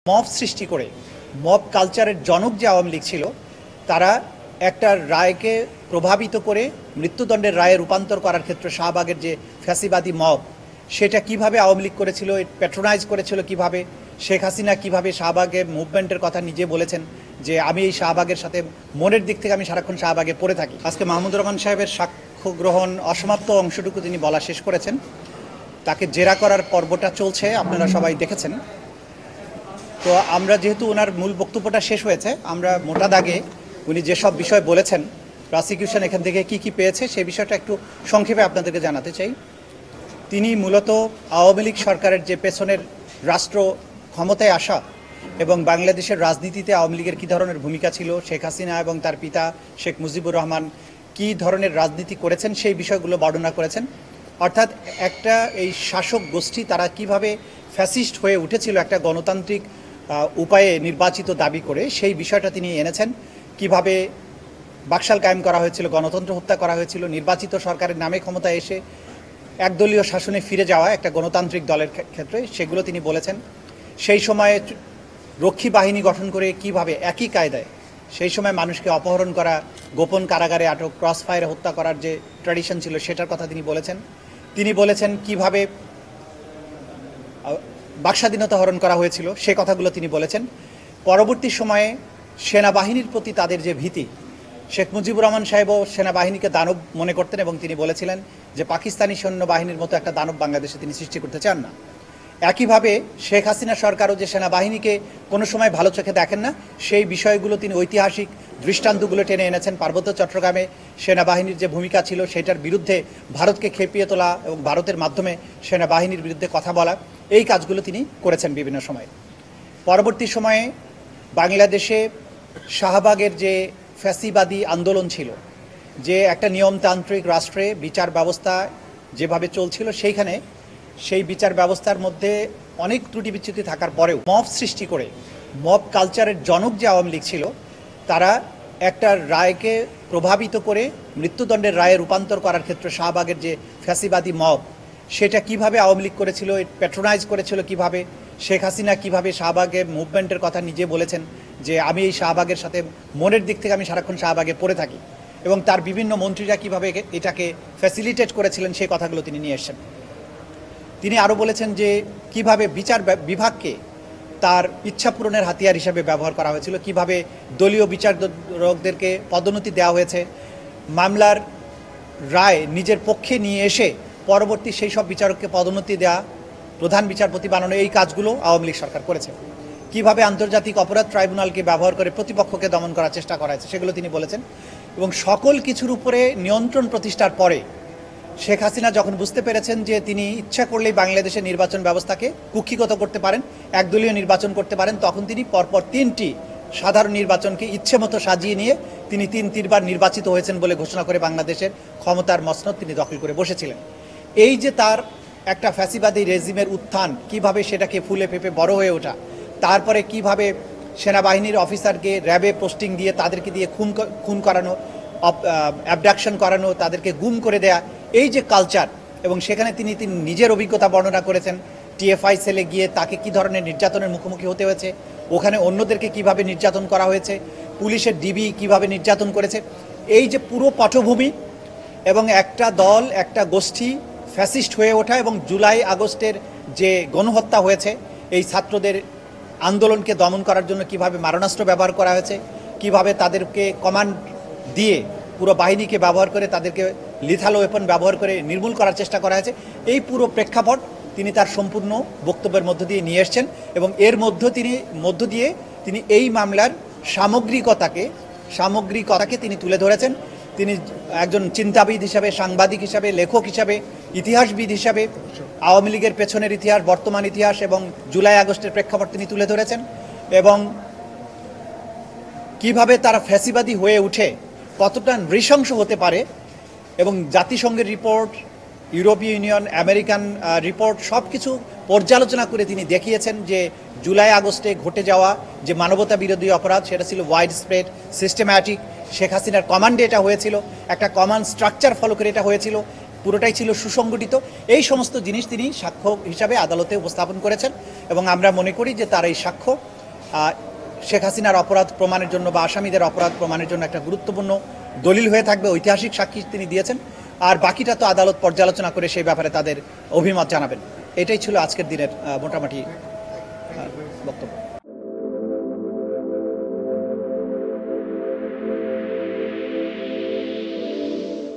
Mob সৃষ্টি করে mob কালচারের জনক যে আওয়ামী লীগ ছিল তারা একটা রায়কে প্রভাবিত করে মৃত্যুদণ্ডের রায়ে রূপান্তর করার ক্ষেত্রে শাহবাগের যে ফ্যাসিবাদী মব সেটা কিভাবে আওয়ামী লীগ করেছিল, প্যাট্রোনাইজ করেছিল কিভাবে, শেখ হাসিনা কিভাবে শাহবাগের মুভমেন্টের কথা নিজে বলেছেন যে আমি এই শাহবাগের সাথে মনের দিক থেকে আমি সারাক্ষণ শাহবাগে পড়ে থাকি। আজকে মাহমুদুর রহমান সাহেবের সাক্ষ্য গ্রহণ অসমাপ্ত অংশটুকু তিনি বলা শেষ করেছেন, তাকে জেরা করার পর্বটা চলছে, আপনারা সবাই দেখেছেন। তো আমরা যেহেতু ওনার মূল বক্তব্যটা শেষ হয়েছে, আমরা মোটা দাগে উনি যেসব বিষয় বলেছেন, প্রসিকিউশন এখান থেকে কি কি পেয়েছে সেই বিষয়টা একটু সংক্ষেপে আপনাদেরকে জানাতে চাই। তিনি মূলত আওয়ামী লীগ সরকারের যে পেছনের রাষ্ট্র ক্ষমতায় আসা এবং বাংলাদেশের রাজনীতিতে আওয়ামী লীগের কী ধরনের ভূমিকা ছিল, শেখ হাসিনা এবং তার পিতা শেখ মুজিবুর রহমান কী ধরনের রাজনীতি করেছেন সেই বিষয়গুলো বর্ণনা করেছেন। অর্থাৎ একটা এই শাসক গোষ্ঠী তারা কিভাবে ফ্যাসিস্ট হয়ে উঠেছিল একটা গণতান্ত্রিক উপায়ে নির্বাচিত দাবি করে, সেই বিষয়টা তিনি এনেছেন। কিভাবে বাকশাল কায়েম করা হয়েছিল, গণতন্ত্র হত্যা করা হয়েছিল, নির্বাচিত সরকারের নামে ক্ষমতায় এসে একদলীয় শাসনে ফিরে যাওয়া একটা গণতান্ত্রিক দলের ক্ষেত্রে সেগুলো তিনি বলেছেন। সেই সময়ে রক্ষী বাহিনী গঠন করে কিভাবে একই কায়দায় সেই সময় মানুষকে অপহরণ করা, গোপন কারাগারে আটক, ক্রস ফায়ারে হত্যা করার যে ট্র্যাডিশন ছিল সেটার কথা তিনি বলেছেন। তিনি বলেছেন কিভাবে বাকস্বাধীনতা হরণ করা হয়েছিল সে কথাগুলো তিনি বলেছেন। পরবর্তী সময়ে সেনাবাহিনীর প্রতি তাদের যে ভীতি, শেখ মুজিবুর রহমান সাহেবও সেনাবাহিনীকে দানব মনে করতেন এবং তিনি বলেছিলেন যে পাকিস্তানি সৈন্যবাহিনীর মতো একটা দানব বাংলাদেশে তিনি সৃষ্টি করতে চান না। একইভাবে শেখ হাসিনা সরকারও যে সেনাবাহিনীকে কোনো সময় ভালো চোখে দেখেন না, সেই বিষয়গুলো তিনি ঐতিহাসিক দৃষ্টান্তগুলো টেনে এনেছেন। পার্বত্য চট্টগ্রামে সেনাবাহিনীর যে ভূমিকা ছিল সেটার বিরুদ্ধে ভারতকে খেপিয়ে তোলা এবং ভারতের মাধ্যমে সেনাবাহিনীর বিরুদ্ধে কথা বলা, এই কাজগুলো তিনি করেছেন বিভিন্ন সময়ে। পরবর্তী সময়ে বাংলাদেশে শাহবাগের যে ফ্যাসিবাদী আন্দোলন ছিল, যে একটা নিয়মতান্ত্রিক রাষ্ট্রে বিচার ব্যবস্থা যেভাবে চলছিল সেইখানে সেই বিচার ব্যবস্থার মধ্যে অনেক ত্রুটি বিচ্যুতি থাকার পরেও মব সৃষ্টি করে মব কালচারের জনক যে আওয়ামী লীগ ছিল তারা একটা রায়কে প্রভাবিত করে মৃত্যুদণ্ডের রায়ে রূপান্তর করার ক্ষেত্রে শাহবাগের যে ফ্যাসিবাদী মব সেটা কিভাবে আওয়ামী লীগ করেছিল, প্যাট্রোনাইজ করেছিল কিভাবে, শেখ হাসিনা কিভাবে শাহবাগের মুভমেন্টের কথা নিজে বলেছেন যে আমি এই শাহবাগের সাথে মনের দিক থেকে আমি সারাক্ষণ শাহবাগে পড়ে থাকি, এবং তার বিভিন্ন মন্ত্রীরা কিভাবে এটাকে ফ্যাসিলিটেট করেছিলেন সেই কথাগুলো তিনি নিয়ে এসেছেন। তিনি আরও বলেছেন যে কিভাবে বিচার বিভাগকে তার ইচ্ছা পূরণের হাতিয়ার হিসাবে ব্যবহার করা হয়েছিল, কিভাবে দলীয় বিচারকদেরকে পদোন্নতি দেওয়া হয়েছে, মামলার রায় নিজের পক্ষে নিয়ে এসে পরবর্তী সেই সব বিচারককে পদোন্নতি দেওয়া, প্রধান বিচারপতি বানানো, এই কাজগুলো আওয়ামী লীগ সরকার করেছে। কিভাবে আন্তর্জাতিক অপরাধ ট্রাইব্যুনালকে ব্যবহার করে প্রতিপক্ষকে দমন করার চেষ্টা করা হয়েছে সেগুলো তিনি বলেছেন। এবং সকল কিছুর উপরে নিয়ন্ত্রণ প্রতিষ্ঠার পরে শেখ হাসিনা যখন বুঝতে পেরেছেন যে তিনি ইচ্ছা করলেই বাংলাদেশের নির্বাচন ব্যবস্থাকে কুক্ষিগত করতে পারেন, একদলীয় নির্বাচন করতে পারেন, তখন তিনি পরপর 3টি সাধারণ নির্বাচনকে ইচ্ছে মতো সাজিয়ে নিয়ে তিনি তিনবার নির্বাচিত হয়েছেন বলে ঘোষণা করে বাংলাদেশের ক্ষমতার মসনদ তিনি দখল করে বসেছিলেন। এই যে তার একটা ফ্যাসিবাদী রেজিমের উত্থান, কিভাবে সেটাকে ফুলে ফেঁপে বড় হয়ে ওঠা, তারপরে কিভাবে সেনাবাহিনীর অফিসারকে র্যাবে পোস্টিং দিয়ে তাদেরকে দিয়ে খুন করানো, অ্যাবডাকশন করানো, তাদেরকে গুম করে দেয়া, এই যে কালচার, এবং সেখানে তিনি নিজের অভিজ্ঞতা বর্ণনা করেছেন। টিএফআই সেলে গিয়ে তাকে কি ধরনের নির্যাতনের মুখোমুখি হতে হয়েছে, ওখানে অন্যদেরকে কিভাবে নির্যাতন করা হয়েছে, পুলিশের ডিবি কিভাবে নির্যাতন করেছে, এই যে পুরো পটভূমি এবং একটা দল, একটা গোষ্ঠী ফ্যাসিস্ট হয়ে ওঠা, এবং জুলাই আগস্টের যে গণহত্যা হয়েছে, এই ছাত্রদের আন্দোলনকে দমন করার জন্য কিভাবে মারণাস্ত্র ব্যবহার করা হয়েছে, কিভাবে তাদেরকে কমান্ড দিয়ে পুরো বাহিনীকে ব্যবহার করে তাদেরকে লিথাল ওয়েপন ব্যবহার করে নির্মূল করার চেষ্টা করা হয়েছে, এই পুরো প্রেক্ষাপট তিনি তার সম্পূর্ণ বক্তব্যের মধ্য দিয়ে নিয়ে এসছেন। এবং এর মধ্য দিয়ে তিনি এই মামলার সামগ্রিকতাকে তিনি তুলে ধরেছেন। তিনি একজন চিন্তাবিদ হিসাবে, সাংবাদিক হিসাবে, লেখক হিসাবে, ইতিহাসবিদ হিসাবে আওয়ামী লীগের পেছনের ইতিহাস, বর্তমান ইতিহাস এবং জুলাই আগস্টের প্রেক্ষাপট তিনি তুলে ধরেছেন, এবং কিভাবে তারা ফ্যাসিবাদী হয়ে উঠে কতটা নৃশংস হতে পারে, এবং জাতিসংঘের রিপোর্ট, ইউরোপীয় ইউনিয়ন, আমেরিকান রিপোর্ট সব কিছু পর্যালোচনা করে তিনি দেখিয়েছেন যে জুলাই আগস্টে ঘটে যাওয়া যে মানবতা বিরোধী অপরাধ সেটা ছিল ওয়াইড স্প্রেড, সিস্টেম্যাটিক, শেখ হাসিনার কমান্ডে এটা হয়েছিল, একটা কমান্ড স্ট্রাকচার ফলো করে এটা হয়েছিল, পুরোটাই ছিল সুসংগঠিত। এই সমস্ত জিনিস তিনি সাক্ষ্য হিসাবে আদালতে উপস্থাপন করেছেন, এবং আমরা মনে করি যে তার এই সাক্ষ্য শেখ হাসিনার অপরাধ প্রমাণের জন্য বা আসামিদের অপরাধ প্রমাণের জন্য একটা গুরুত্বপূর্ণ দলিল হয়ে থাকবে, ঐতিহাসিক সাক্ষী তিনি দিয়েছেন। আর বাকিটা তো আদালত পর্যালোচনা করে সেই ব্যাপারে তাদের অভিমত জানাবেন। এটাই ছিল আজকের দিনের মোটামুটি বক্তব্য।